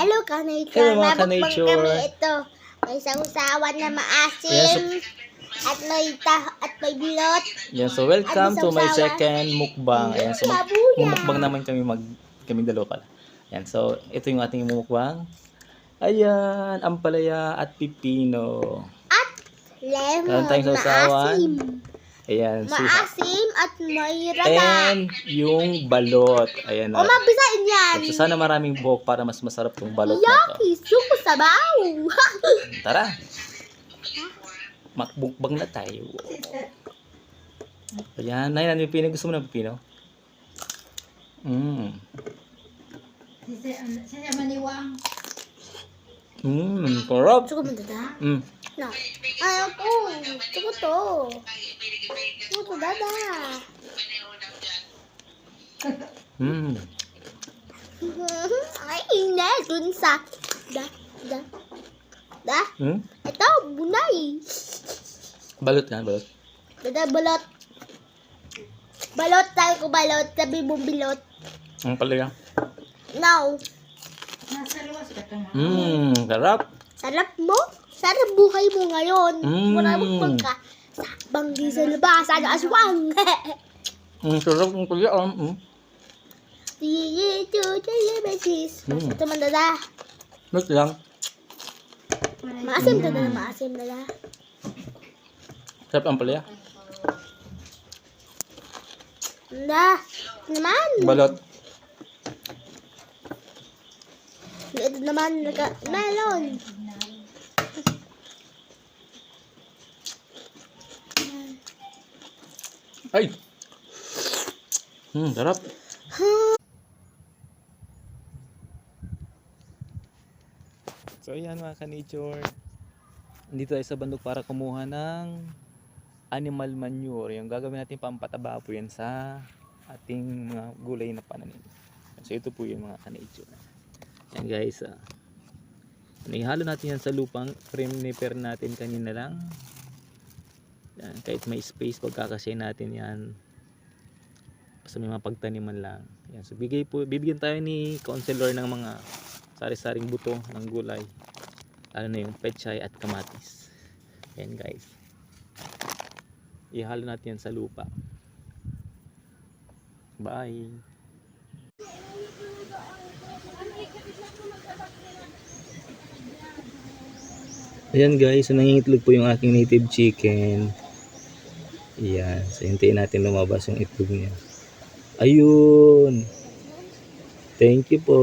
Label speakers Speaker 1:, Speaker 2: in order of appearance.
Speaker 1: Hello, ka-nature.
Speaker 2: Hello, mga
Speaker 1: Mabukbang
Speaker 2: ka-nature.
Speaker 1: kami ito. May sausawan na maasim.
Speaker 2: Yes.
Speaker 1: At may bilot.
Speaker 2: Yan, so welcome to my
Speaker 1: Sausawan.
Speaker 2: second mukbang. Ayan, so
Speaker 1: Babuya.
Speaker 2: mumukbang naman kaming dalawa pala. Yan, so ito yung ating mumukbang. Ayan, ampalaya at pipino.
Speaker 1: At lemon.
Speaker 2: Meron tayong sausawan.
Speaker 1: Maasim.
Speaker 2: Ayan, suha.
Speaker 1: Maasim at may rata.
Speaker 2: And yung balot. Ayan.
Speaker 1: O, mabisain yan.
Speaker 2: So, sana maraming buhok para mas masarap yung balot na to.
Speaker 1: Yaki, suko sabaw.
Speaker 2: Tara. Makbukbang na tayo. Ayan, Nay, ano yung pipino? Gusto mo ng pipino?
Speaker 3: Saya maniwang.
Speaker 2: Sarap.
Speaker 1: Suko mo dada?
Speaker 2: Mm.
Speaker 1: No. Ayaw ko. Suko to. Suko to dada. Ay, hindi. Dun sa... Da. Ito, bunay.
Speaker 2: Balot nga, balot.
Speaker 1: Dada, balot. Balot, tayo ko balot. Sabi mo bilot.
Speaker 2: Ampalaya.
Speaker 1: No.
Speaker 3: Nasa luwas ka ito.
Speaker 2: Sarap.
Speaker 1: Sarap mo? Sarap buhay mo ngayon. Mura mo ka. Sa banggi sa labas. Ano aswang?
Speaker 2: Sarap ng kulya.
Speaker 1: Ito man dada.
Speaker 2: Ba't lang?
Speaker 1: Maasim dada. Maasim dada.
Speaker 2: Sarap ang palaya.
Speaker 1: Dada. Naman.
Speaker 2: Balot.
Speaker 1: Ito naman. Melon.
Speaker 2: Ay! Sarap. So ayan mga ka-nature. Nandito tayo sa bandok para kumuha ng animal manure. Yung gagawin natin pampataba po yan sa ating mga gulay na pananim. So ito po yung mga ka-nature. Yan guys. Ihalo natin yan sa lupang prepare natin kanina lang. Yan, kahit may space pagkakasya natin yan. Basta may mga pagtaniman lang. Yan, so bibigyan tayo ni counselor ng mga sari-saring buto ng gulay. Lalo na yung pechay at kamatis. Yan guys. Ihalo natin yan sa lupa. Bye! Ayan guys, so nangingitlog po yung aking native chicken. Ayan, so hintayin natin lumabas yung itlog niya. Ayun! Thank you po!